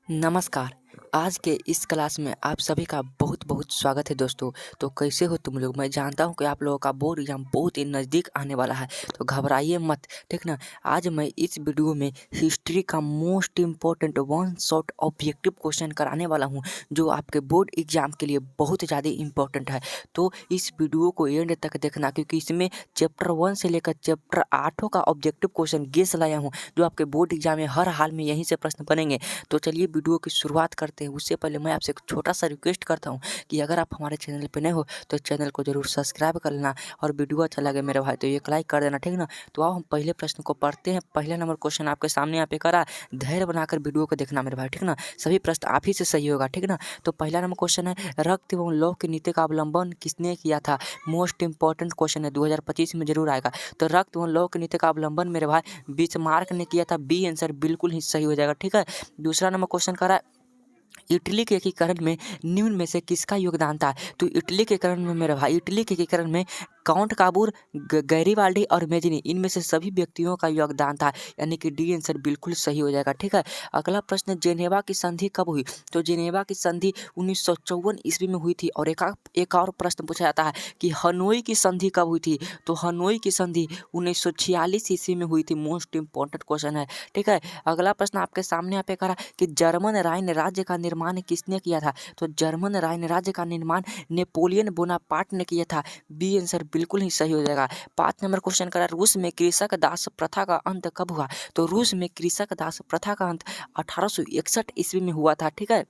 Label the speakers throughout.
Speaker 1: नमस्कार। आज के इस क्लास में आप सभी का बहुत बहुत स्वागत है दोस्तों। तो कैसे हो तुम लोग? मैं जानता हूँ कि आप लोगों का बोर्ड एग्जाम बहुत ही नज़दीक आने वाला है, तो घबराइए मत, ठीक ना। आज मैं इस वीडियो में हिस्ट्री का most important one shot objective question कराने वाला हूँ, जो आपके बोर्ड एग्जाम के लिए बहुत ज़्यादा इम्पोर्टेंट है। तो इस वीडियो को एंड तक देखना, क्योंकि इसमें चैप्टर 1 से लेकर चैप्टर 8 का ऑब्जेक्टिव क्वेश्चन गेस लाया हूँ, जो आपके बोर्ड एग्जाम में हर हाल में यहीं से प्रश्न बनेंगे। तो चलिए वीडियो की शुरुआत करते हैं। उससे पहले मैं आपसे एक छोटा सा रिक्वेस्ट करता हूँ कि अगर आप हमारे चैनल पे नए हो तो चैनल को जरूर सब्सक्राइब कर लेना, और वीडियो अच्छा लगे मेरे भाई तो एक लाइक कर देना, ठीक ना। तो आओ हम पहले प्रश्न को पढ़ते हैं। पहला नंबर क्वेश्चन आपके सामने यहाँ पे करा, धैर्य बनाकर वीडियो को देखना मेरे भाई, ठीक ना। सभी प्रश्न आप ही से सही होगा, ठीक ना। तो पहला नंबर क्वेश्चन है, रक्त एवं लौह की नीति का अवलंबन किसने किया था? मोस्ट इंपॉर्टेंट क्वेश्चन है, 2025 में जरूर आएगा। तो रक्त एवं लौह की नीति का अवलंबन मेरे भाई बिस्मार्क ने किया था। बी आंसर बिल्कुल ही सही हो जाएगा, ठीक है। दूसरा नंबर क्वेश्चन करा है, इटली के एकीकरण में निम्न में से किसका योगदान था? तो इटली के एकीकरण में मेरे भाई, इटली के एकीकरण में काउंट काबूर, गैरीवाल्डी और मेजिनी, इनमें से सभी व्यक्तियों का योगदान था, यानी कि डी आंसर बिल्कुल सही हो जाएगा, ठीक है। अगला प्रश्न, जेनेवा की संधि कब हुई? तो जेनेवा की संधि 1954 ईस्वी में हुई थी। और एक और प्रश्न पूछा जाता है कि हनोई की संधि कब हुई थी? तो हनोई की संधि 1946 ईस्वी में हुई थी। मोस्ट इंपॉर्टेंट क्वेश्चन है, ठीक है। अगला प्रश्न आपके सामने यहाँ पे करा कि जर्मन राइन राज्य का निर्माण किसने किया था? तो जर्मन राइन राज्य का निर्माण नेपोलियन बोनापार्ट ने किया था। बी आंसर बिल्कुल ही सही हो जाएगा। 5 नंबर क्वेश्चन करा, रूस में कृषक दास प्रथा का अंत कब हुआ? तो रूस में कृषक दास प्रथा का अंत 1861 ईस्वी में हुआ था, ठीक है।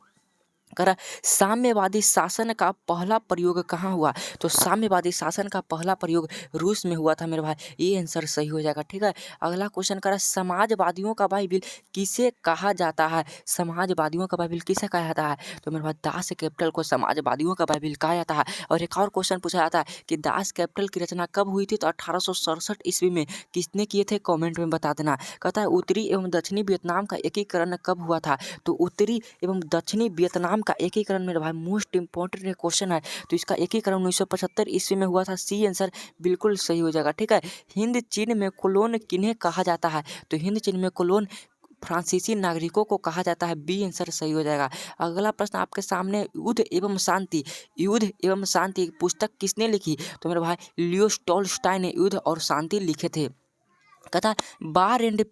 Speaker 1: करा, साम्यवादी शासन का पहला प्रयोग कहाँ हुआ? तो साम्यवादी शासन का पहला प्रयोग रूस में हुआ था मेरे भाई। ये आंसर सही हो जाएगा, ठीक है। अगला क्वेश्चन करा, समाजवादियों का बाइबिल किसे कहा जाता है? समाजवादियों का बाइबिल किसे कहा जाता है? तो मेरे भाई दास कैपिटल को समाजवादियों का बाइबिल कहा जाता है। और एक और क्वेश्चन पूछा जाता है कि दास कैपिटल की रचना कब हुई थी? तो 1867 ईस्वी में। किसने किए थे? कॉमेंट में बता देना। कहता है उत्तरी एवं दक्षिणी वियतनाम का एकीकरण कब हुआ था? तो उत्तरी एवं दक्षिणी वियतनाम का एकीकरण मेरे भाई मोस्ट इंपॉर्टेंट क्वेश्चन है, तो इसका एकीकरण 1975 ईस्वी में हुआ था। सी आंसर बिल्कुल सही हो जाएगा, ठीक है। हिंद चीन में कोलोन किन्हें कहा जाता है? तो हिंद चीन में कोलोन फ्रांसीसी नागरिकों को कहा जाता है। बी आंसर सही हो जाएगा। अगला प्रश्न आपके सामने, युद्ध एवं शांति पुस्तक किसने लिखी? तो मेरे भाई लियो टॉल्स्टॉय ने युद्ध और शांति लिखे थे। कहता है बार एंड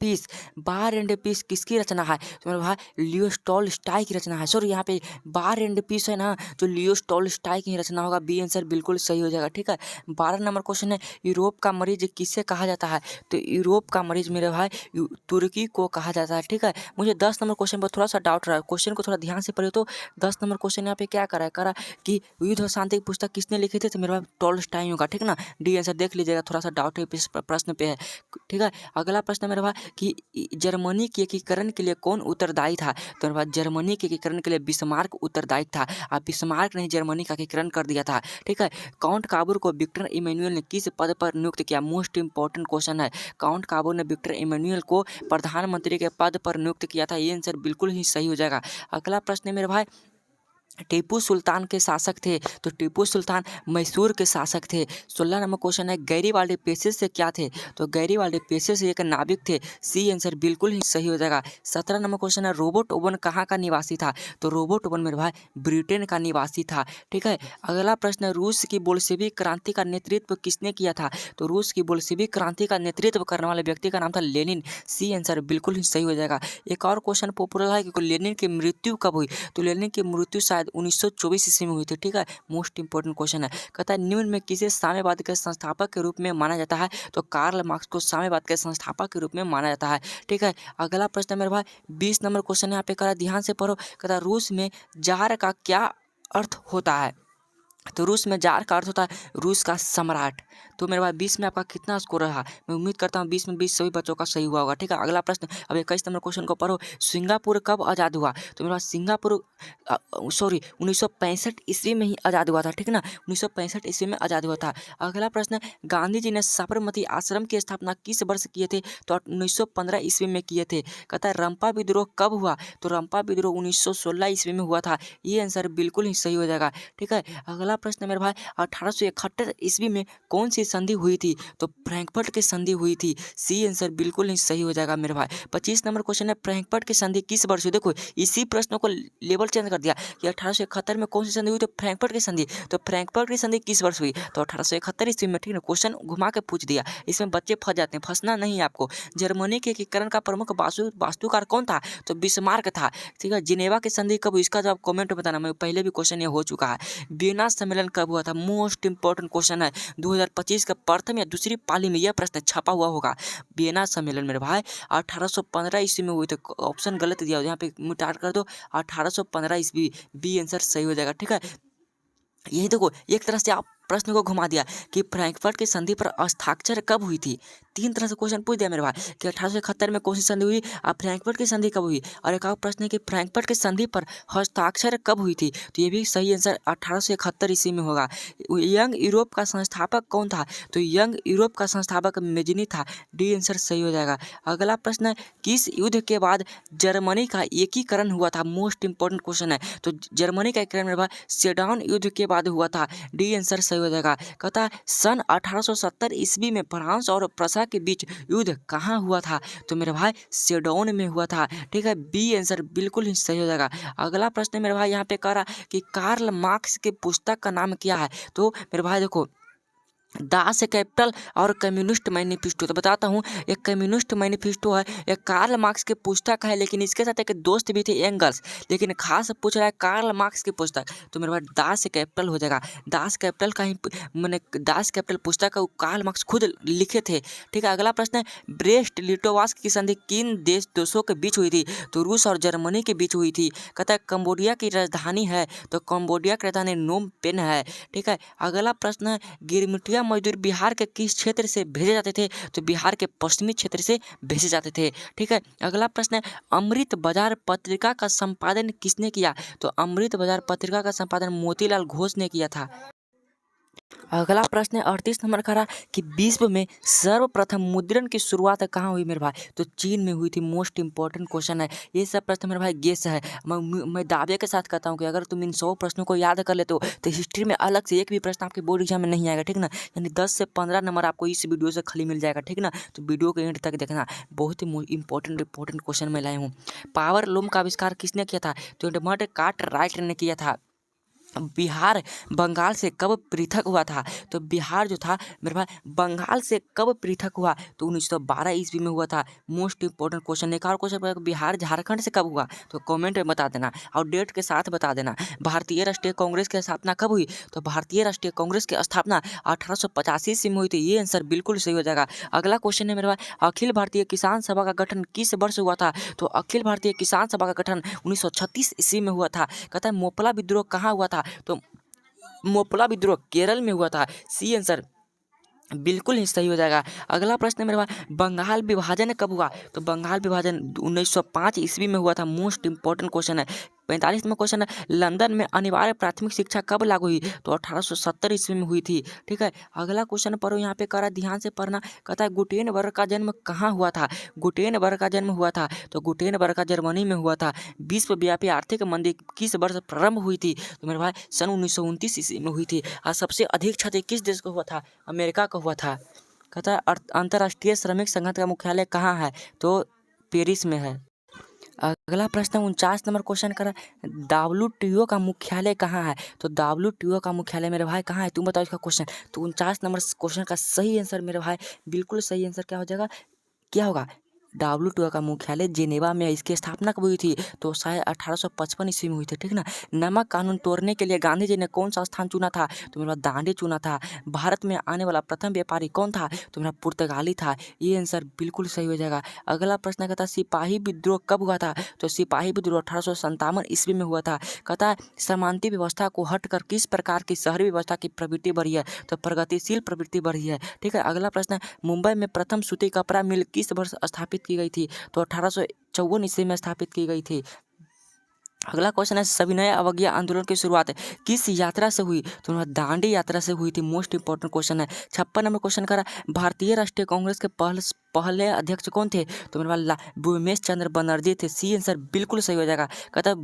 Speaker 1: पीस किसकी रचना है? तो मेरे भाई लियो टॉल्स्टॉय की रचना है। सॉरी, यहाँ पे बार एंड पीस है ना, जो लियो टॉल्स्टॉय की रचना होगा। बी आंसर बिल्कुल सही हो जाएगा, ठीक है। 12 नंबर क्वेश्चन है, यूरोप का मरीज किससे कहा जाता है? तो यूरोप का मरीज मेरे भाई तुर्की को कहा जाता है, ठीक है। मुझे 10 नंबर क्वेश्चन पर थोड़ा सा डाउट रहा है, क्वेश्चन को थोड़ा ध्यान से पढ़े। तो 10 नंबर क्वेश्चन यहाँ पे क्या करा कि युद्ध और शांति की पुस्तक किसने लिखी थी? तो मेरे भाई टॉल्स्टॉय होगा, ठीक ना। डी आंसर देख लीजिएगा, थोड़ा सा डाउट है इस प्रश्न पे है, ठीक है। अगला प्रश्न मेरे भाई कि जर्मनी के एकीकरण के लिए कौन उत्तरदायी था? तो मेरे भाई जर्मनी के एकीकरण के लिए बिस्मार्क उत्तरदायी था। अब बिस्मार्क ने जर्मनी का एकीकरण कर दिया था, ठीक है। काउंट काबूर को विक्टर इमैनुअल ने किस पद पर नियुक्त किया? मोस्ट इंपॉर्टेंट क्वेश्चन है। काउंट काबूर ने विक्टर इमैनुअल को प्रधानमंत्री के पद पर नियुक्त किया था। ये आंसर बिल्कुल ही सही हो जाएगा। अगला प्रश्न मेरे भाई, टीपू सुल्तान के शासक थे? तो टीपू सुल्तान मैसूर के शासक थे। 16 नंबर क्वेश्चन है, गैरीवाल्डी पेशे से क्या थे? तो गैरीवाल्डी पेशे से एक नाविक थे। सी आंसर बिल्कुल ही सही हो जाएगा। 17 नंबर क्वेश्चन है, रोबोट ओवन कहाँ का निवासी था? तो रोबोट ओवन मेरे भाई ब्रिटेन का निवासी था, ठीक है। अगला प्रश्न है, रूस की बोल्शेविक क्रांति का नेतृत्व किसने किया था? तो रूस की बोल्शेविक क्रांति का नेतृत्व करने वाले व्यक्ति का नाम था लेनिन। सी आंसर बिल्कुल ही सही हो जाएगा। एक और क्वेश्चन पॉपुलर है कि लेनिन की मृत्यु कब हुई? तो लेनिन की मृत्यु शायद 1924 ईस्वी में हुई थी, ठीक है। मोस्ट इंपॉर्टेंट क्वेश्चन है। कहता है निम्न में किसे साम्यवाद के संस्थापक के रूप में माना जाता है? तो कार्ल मार्क्स को साम्यवाद के संस्थापक के रूप में माना जाता है, ठीक है। अगला प्रश्न है मेरे भाई 20 नंबर क्वेश्चन यहाँ पे करा, ध्यान से पढ़ो। कहता है रूस में जार का क्या अर्थ होता है? तो रूस में जार का अर्थ होता है रूस का सम्राट। तो मेरे भाई 20 में आपका कितना स्कोर रहा? मैं उम्मीद करता हूँ 20 में 20 सभी बच्चों का सही हुआ होगा, ठीक है। अगला प्रश्न, अब 21 नंबर क्वेश्चन को पढ़ो। सिंगापुर कब आज़ाद हुआ? तो मेरे पास सिंगापुर 1965 ईस्वी में ही आज़ाद हुआ था, ठीक ना। 1965 ईस्वी में आज़ाद हुआ था। अगला प्रश्न, गांधी जी ने साबरमती आश्रम की स्थापना किस वर्ष किए थे? तो 1915 ईस्वी में किए थे। कहता है रंपा विद्रोह कब हुआ? तो रंपा विद्रोह 1916 ईस्वी में हुआ था। ये आंसर बिल्कुल ही सही हो जाएगा, ठीक है। अगला अगला प्रश्न है मेरे भाई 1871 ईस्वी में कौन सी संधि हुई थी? तो फ्रैंकफर्ट की संधि हुई थी। सी आंसर बिल्कुल ही सही हो जाएगा मेरे भाई। 25 नंबर क्वेश्चन है फ्रैंकफर्ट की संधि किस वर्ष हुई? देखो इसी प्रश्न को लेवल चेंज कर दिया कि 1871 में कौन सी संधि हुई? तो फ्रैंकफर्ट की संधि। तो फ्रैंकफर्ट की संधि किस वर्ष हुई? तो 1871 ईस्वी में। ठीक है, क्वेश्चन घुमा के पूछ दिया। इसमें बच्चे फंस जाते हैं, फंसना नहीं है आपको। जर्मनी के एकीकरण का प्रमुख वास्तुकार कौन था? तो बिस्मार्क था। ठीक है, जिनेवा की संधि कब हुई? इसका जवाब कमेंट में बताना। मैं पहले भी क्वेश्चन ये हो चुका है। वियना सम्मेलन कब हुआ था? मोस्ट इंपॉर्टेंट क्वेश्चन है। 2025 का प्रथम या दूसरी पाली में यह प्रश्न छपा हुआ होगा। वियना सम्मेलन मेरे भाई 1815 ईस्वी में हुई। तो ऑप्शन गलत दिया, यहाँ पे मिटाट कर दो। 1815 ईस्वी, बी आंसर सही हो जाएगा। ठीक है, यही देखो एक तरह से आप प्रश्न को घुमा दिया कि फ्रैंकफर्ट की संधि पर हस्ताक्षर कब हुई थी। तीन तरह से क्वेश्चन पूछ दिया मेरे भाई कि 1871 में कौन सी संधि हुई और फ्रैंकफर्ट की संधि कब हुई। और एक और प्रश्न है कि फ्रैंकफर्ट की संधि पर हस्ताक्षर कब हुई थी। तो ये भी सही आंसर 1871 ईस्वी में होगा। यंग यूरोप का संस्थापक कौन था? तो यंग यूरोप का संस्थापक मेजिनी था। डी आंसर सही हो जाएगा। अगला प्रश्न है किस युद्ध के बाद जर्मनी का एकीकरण हुआ था? मोस्ट इंपॉर्टेंट क्वेश्चन है। तो जर्मनी का एकीकरण मेरे भाई सेडान युद्ध के बाद हुआ था। डी आंसर सही हो जाएगा। कहता है सन 1870 ईस्वी में फ्रांस और प्रसा के बीच युद्ध कहाँ हुआ था? तो मेरे भाई सेडोन में हुआ था। ठीक है, बी आंसर बिल्कुल ही सही हो जाएगा। अगला प्रश्न मेरे भाई यहाँ पे कह रहा कि कार्ल मार्क्स के पुस्तक का नाम क्या है? तो मेरे भाई देखो दास कैपिटल और कम्युनिस्ट मैनिफेस्टो। तो बताता हूँ, एक कम्युनिस्ट मैनिफेस्टो है, एक कार्ल मार्क्स की पुस्तक है, लेकिन इसके साथ एक दोस्त भी थे एंगल्स, लेकिन खास पूछ रहा है कार्ल मार्क्स की पुस्तक। तो मेरे पास दास कैपिटल हो जाएगा। दास कैपिटल का ही मैंने दास कैपिटल पुस्तक का कार्ल मार्क्स खुद लिखे थे। ठीक है, अगला प्रश्न है ब्रेस्ट लिटोवास्क की संधि किन देशों के बीच हुई थी? तो रूस और जर्मनी के बीच हुई थी। कहता है कंबोडिया की राजधानी है, तो कंबोडिया की राजधानी नोम पेन है। ठीक है, अगला प्रश्न है गिरमिटिया मजदूर बिहार के किस क्षेत्र से भेजे जाते थे? तो बिहार के पश्चिमी क्षेत्र से भेजे जाते थे। ठीक है, अगला प्रश्न है अमृत बाजार पत्रिका का संपादन किसने किया? तो अमृत बाजार पत्रिका का संपादन मोतीलाल घोष ने किया था। अगला प्रश्न है 38 नंबर का रहा कि विश्व में सर्वप्रथम मुद्रण की शुरुआत कहाँ हुई मेरे भाई? तो चीन में हुई थी। मोस्ट इंपॉर्टेंट क्वेश्चन है। ये सब प्रश्न मेरे भाई गेस है। मैं दावे के साथ कहता हूँ कि अगर तुम इन 100 प्रश्नों को याद कर लेते हो तो हिस्ट्री में अलग से एक भी प्रश्न आपके बोर्ड एग्जाम में नहीं आएगा। ठीक ना, यानी 10 से 15 नंबर आपको इस वीडियो से खाली मिल जाएगा। ठीक ना, तो वीडियो के एंड तक देखना। बहुत ही इंपॉर्टेंट क्वेश्चन मैं लाया हूँ। पावर लूम का आविष्कार किसने किया था? तो एडमंड कार्टराइट ने किया था। बिहार बंगाल से कब पृथक हुआ था? तो बिहार जो था मेरे भाई बंगाल से कब पृथक हुआ? तो 1912 ईस्वी में हुआ था। Most important question. एक और क्वेश्चन बिहार झारखंड से कब हुआ? तो कमेंट में बता देना और डेट के साथ बता देना। भारतीय राष्ट्रीय कांग्रेस की स्थापना कब हुई? तो भारतीय राष्ट्रीय कांग्रेस की स्थापना 1885 ईस्वी में हुई थी। ये आंसर बिल्कुल सही हो जाएगा। अगला क्वेश्चन है मेरे भाई अखिल भारतीय किसान सभा का गठन किस वर्ष हुआ था? तो अखिल भारतीय किसान सभा का गठन 1936 ईस्वी में हुआ था। कहता है मोपला विद्रोह कहाँ हुआ था? तो मोपला विद्रोह केरल में हुआ था। सी आंसर बिल्कुल ही सही हो जाएगा। अगला प्रश्न मेरे पास बंगाल विभाजन कब हुआ? तो बंगाल विभाजन 1905 ईस्वी में हुआ था। मोस्ट इंपॉर्टेंट क्वेश्चन है। 45 में क्वेश्चन है लंदन में अनिवार्य प्राथमिक शिक्षा कब लागू हुई? तो 1870 ईस्वी में हुई थी। ठीक है, अगला क्वेश्चन पढ़ो, यहाँ पे करा ध्यान से पढ़ना। कहता है गुटेनबर्ग का जन्म कहाँ हुआ था? गुटेनबर्ग का जन्म हुआ था तो गुटेनबर्ग का जर्मनी में हुआ था। विश्वव्यापी आर्थिक मंदी किस वर्ष प्रारंभ हुई थी? तो मेरे भाई सन 1929 ईस्वी में हुई थी। और सबसे अधिक क्षति किस देश को हुआ था? अमेरिका को हुआ था। कहता है अंतर्राष्ट्रीय श्रमिक संगठन का मुख्यालय कहाँ है? तो पेरिस में है। अगला प्रश्न 49 नंबर क्वेश्चन करा WTO का मुख्यालय कहाँ है? तो WTO का मुख्यालय मेरे भाई कहाँ है? तुम बताओ इसका क्वेश्चन। तो 49 नंबर क्वेश्चन का सही आंसर मेरे भाई बिल्कुल सही आंसर क्या हो जाएगा? क्या होगा? WTO का मुख्यालय जेनेवा में। इसकी स्थापना कब हुई थी? तो शायद 1855 ईस्वी में हुई थी। ठीक ना, नमक कानून तोड़ने के लिए गांधी जी ने कौन सा स्थान चुना था? तो मेरा दांडी चुना था। भारत में आने वाला प्रथम व्यापारी कौन था? तो मेरा पुर्तगाली था। ये आंसर बिल्कुल सही हो जाएगा। अगला प्रश्न कहता सिपाही विद्रोह कब हुआ था? तो सिपाही विद्रोह 1857 ईस्वी में हुआ था। कहता है सामंती व्यवस्था को हटकर किस प्रकार की शहरी व्यवस्था की प्रवृत्ति बढ़ी है? तो प्रगतिशील प्रवृत्ति बढ़ी है। ठीक है, अगला प्रश्न मुंबई में प्रथम सूती कपड़ा मिल किस वर्ष स्थापित की गई थी? तो 1854 ईस्वी में स्थापित की गई थी। अगला क्वेश्चन है सविनय अवज्ञा आंदोलन की शुरुआत किस यात्रा से हुई? तो मेरे पास दांडी यात्रा से हुई थी। मोस्ट इंपॉर्टेंट क्वेश्चन है। 56 नंबर क्वेश्चन करा भारतीय राष्ट्रीय कांग्रेस के पहले अध्यक्ष कौन थे? तो मेरे पास भूमेश चंद्र बनर्जी थे। सी आंसर बिल्कुल सही हो जाएगा। कहता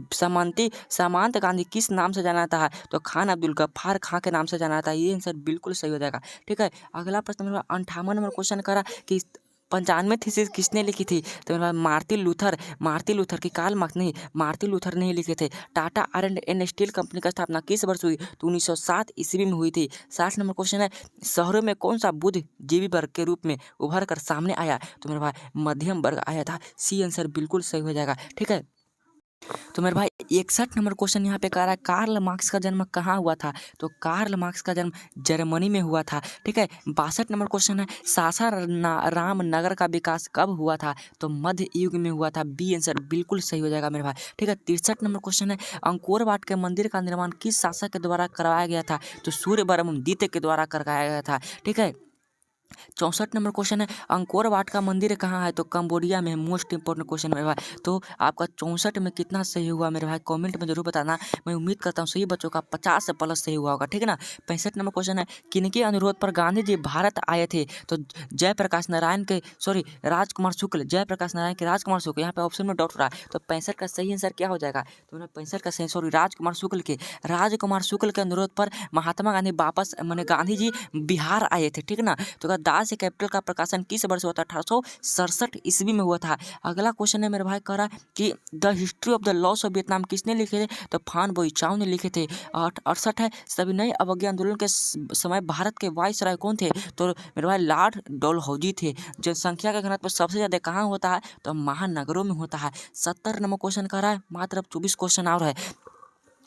Speaker 1: सामंत गांधी किस नाम से जाना था? तो खान अब्दुल गफ्फार खां के नाम से जाना था। ये आंसर बिल्कुल सही हो जाएगा। ठीक है, अगला प्रश्न मेरे पास 58 नंबर क्वेश्चन करा कि 95 थीसिस किसने लिखी थी? तो मेरे पास मार्टिन लूथर की कार्ल मार्क्स नहीं, मार्टिन लूथर नहीं लिखे थे। Tata iron and steel company का स्थापना किस वर्ष हुई? तो 1907 ईस्वी में हुई थी। 60 नंबर क्वेश्चन है शहरों में कौन सा बुद्ध जीवी वर्ग के रूप में उभर कर सामने आया? तो मेरे भाई मध्यम वर्ग आया था। सी आंसर बिल्कुल सही हो जाएगा। ठीक है, तो मेरे भाई 61 नंबर क्वेश्चन यहाँ पे कह रहा है कार्ल मार्क्स का जन्म कहाँ हुआ था? तो कार्ल मार्क्स का जन्म जर्मनी में हुआ था। ठीक है, 62 नंबर क्वेश्चन है राम नगर का विकास कब हुआ था? तो मध्य युग में हुआ था। बी आंसर बिल्कुल सही हो जाएगा मेरे भाई। ठीक है, 63 नंबर क्वेश्चन है अंकोर वाट के मंदिर का निर्माण किस शासक के द्वारा करवाया गया था? तो सूर्यवर्मन द्वितीय के द्वारा करवाया गया था। ठीक है, 64 नंबर क्वेश्चन है अंकोर वाट का मंदिर कहाँ है? तो कंबोडिया में। मोस्ट इंपॉर्टेंट क्वेश्चन मेरे भाई। तो आपका 64 में कितना सही हुआ मेरे भाई कमेंट में जरूर बताना। मैं उम्मीद करता हूँ सही बच्चों का 50 से प्लस सही हुआ होगा। ठीक है ना। 65 नंबर क्वेश्चन है किनके अनुरोध पर गांधी जी भारत आए थे? तो जयप्रकाश नारायण के राजकुमार शुक्ल। यहाँ पे ऑप्शन में डाउट हो रहा है, तो 65 का सही आंसर क्या हो जाएगा? तो 65 का सही राजकुमार शुक्ल के अनुरोध पर महात्मा गांधी वापस मैंने गांधी जी बिहार आए थे। ठीक है ना। तो दास कैपिटल का प्रकाशन किस वर्ष हुआ था? 1867 ईस्वी में हुआ था। अगला क्वेश्चन है मेरे भाई कह रहा कि the history of the loss of Vietnam किसने लिखे थे? तो फान बोईचाओ ने लिखे थे। 68 है सविनय अवज्ञा आंदोलन के समय भारत के वायसराय कौन थे? तो मेरे भाई लॉर्ड डलहौजी थे। जनसंख्या का घनत्व सबसे ज्यादा कहाँ होता है? तो महानगरों में होता है। 70 नंबर क्वेश्चन कह रहा है मात्र अब 24 क्वेश्चन और है।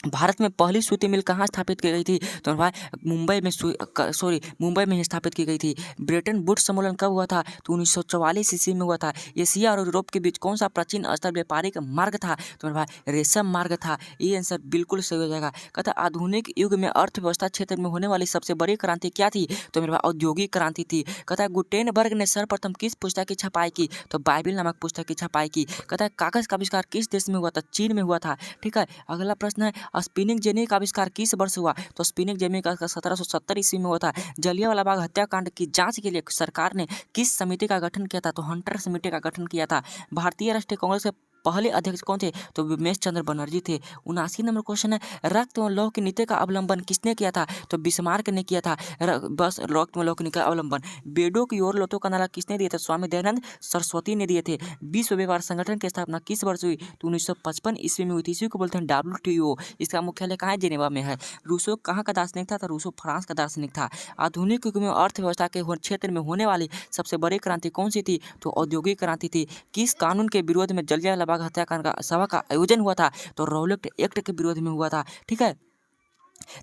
Speaker 1: भारत में पहली सूती मिल कहाँ स्थापित की गई थी? तो भाई मुंबई में ही स्थापित की गई थी। ब्रेटन वुड्स सम्मेलन कब हुआ था? तो 1944 ईस्वी में हुआ था। एशिया और यूरोप के बीच कौन सा प्राचीन स्थल व्यापारिक मार्ग था? तो भाई रेशम मार्ग था। ये आंसर बिल्कुल सही हो जाएगा। कहता आधुनिक युग में अर्थव्यवस्था क्षेत्र में होने वाली सबसे बड़ी क्रांति क्या थी? तो मेरे भाई औद्योगिक क्रांति थी। कहता गुटेनबर्ग ने सर्वप्रथम किस पुस्तक की छपाई की? तो बाइबिल नामक पुस्तक की छपाई की। कहता है कागज का आविष्कार किस देश में हुआ था? चीन में हुआ था। ठीक है, अगला प्रश्न है स्पिनिंग जेनी का आविष्कार किस वर्ष हुआ? तो स्पिनिंग जेनी का 1770 ईस्वी में हुआ था। जलियांवाला बाग हत्याकांड की जांच के लिए सरकार ने किस समिति का गठन किया था? तो हंटर समिति का गठन किया था। भारतीय राष्ट्रीय कांग्रेस के पहले अध्यक्ष कौन थे? तो भूमेश चंद्र बनर्जी थे। 79 नंबर क्वेश्चन है रक्त व लौह की नीति का अवलंबन किसने किया था? तो बिस्मार्क ने किया था। रक्त व लौह की नीति का अवलंबन। बेडो की ओर लोटो का नारा किसने दिया था? स्वामी दयानंद सरस्वती ने दिए थे। विश्व व्यापार संगठन की स्थापना किस वर्ष हुई? तो 1955 ईस्वी में हुई थी। इसी को बोलते हैं WTO। इसका मुख्यालय कहाँ है? जेनेवा में है। रूसो कहाँ का दार्शनिक था? तो रूसो फ्रांस का दार्शनिक था। आधुनिक युग में अर्थव्यवस्था के क्षेत्र में होने वाली सबसे बड़ी क्रांति कौन सी थी? तो औद्योगिक क्रांति थी। किस कानून के विरोध में जलियांवाला बाग हत्याकांड का सभा का आयोजन हुआ था? तो रॉलेट एक्ट के विरोध में हुआ था। ठीक है,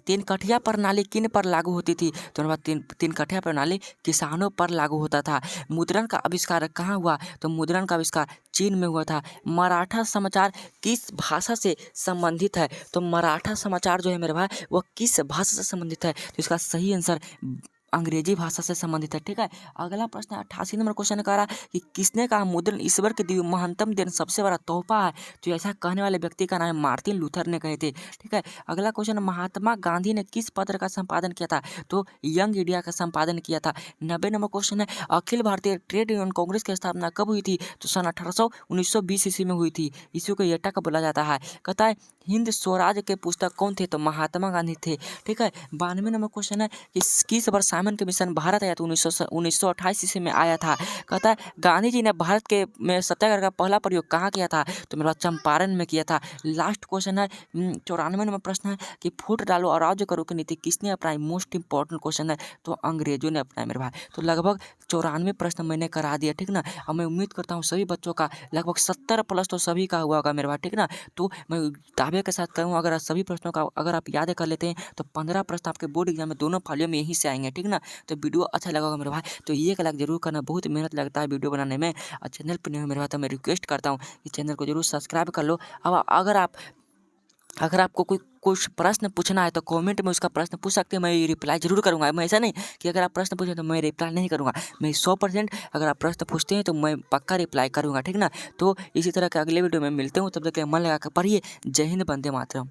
Speaker 1: तीन कठिया प्रणाली किन पर लागू होती थी? तो तीन कठिया प्रणाली किसानों पर लागू होता था। मुद्रण का आविष्कार कहाँ हुआ? तो मुद्रण का आविष्कार चीन में हुआ था। मराठा समाचार किस भाषा से संबंधित है? तो मराठा समाचार जो है मेरे भाई वह किस भाषा से संबंधित है? तो इसका सही आंसर अंग्रेजी भाषा से संबंधित है। ठीक है, अगला प्रश्न 88 नंबर क्वेश्चन कह रहा कि किसने कहा मुद्रण ईश्वर के दिए महंतम दिन सबसे बड़ा तोहफा है? तो ऐसा कहने वाले व्यक्ति का नाम है मार्टिन लूथर ने कहे थे। ठीक है, अगला क्वेश्चन महात्मा गांधी ने किस पत्र का संपादन किया था? तो यंग इंडिया का संपादन किया था। 90 नंबर क्वेश्चन है अखिल भारतीय ट्रेड यूनियन कांग्रेस की स्थापना कब हुई थी? तो सन 1920 ईस्वी में हुई थी। इसी को एटा का बोला जाता है। कहता है हिंद स्वराज के पुस्तक कौन थे? तो महात्मा गांधी थे। ठीक है, 92 नंबर क्वेश्चन है किस वर्ष साइमन के मिशन भारत आया? तो 1928 ईस्वी में आया था। कहता है गांधी जी ने भारत के में सत्याग्रह का पहला प्रयोग कहाँ किया था? तो मेरे पास चंपारण में किया था। लास्ट क्वेश्चन है 94 नंबर प्रश्न है कि फूट डालो और राज्य करो की नीति किसने अपनाई? मोस्ट इंपॉर्टेंट क्वेश्चन है, तो अंग्रेजों ने अपनाया मेरे भाई। तो लगभग 94 प्रश्न मैंने करा दिया। ठीक ना, और मैं उम्मीद करता हूँ सभी बच्चों का लगभग 70 प्लस तो सभी का हुआ होगा मेरे भाई। ठीक ना, तो मैं दावे के साथ कहूँ अगर सभी प्रश्नों का अगर आप याद कर लेते हैं तो 15 प्रश्न आपके बोर्ड एग्जाम में दोनों फालियों में यहीं से आएंगे। ठीक ना, तो वीडियो अच्छा लगा होगा मेरे भाई तो ये लाइक जरूर करना। बहुत मेहनत लगता है वीडियो बनाने में, और चैनल पर नहीं हो मेरे भाई तो मैं रिक्वेस्ट करता हूँ कि चैनल को जरूर सब्सक्राइब कर लो। अब अगर आप अगर आपको कोई कुछ प्रश्न पूछना है तो कमेंट में उसका प्रश्न पूछ सकते हैं, मैं रिप्लाई ज़रूर करूँगा। मैं ऐसा नहीं कि अगर आप प्रश्न पूछें तो मैं रिप्लाई नहीं करूँगा। मैं 100% अगर आप प्रश्न पूछते हैं तो मैं पक्का रिप्लाई करूँगा, ठीक ना। तो इसी तरह के अगले वीडियो में मिलते हूँ, तब तक के लिए मन लगा कर पढ़िए। जय हिंद, वंदे मातरम।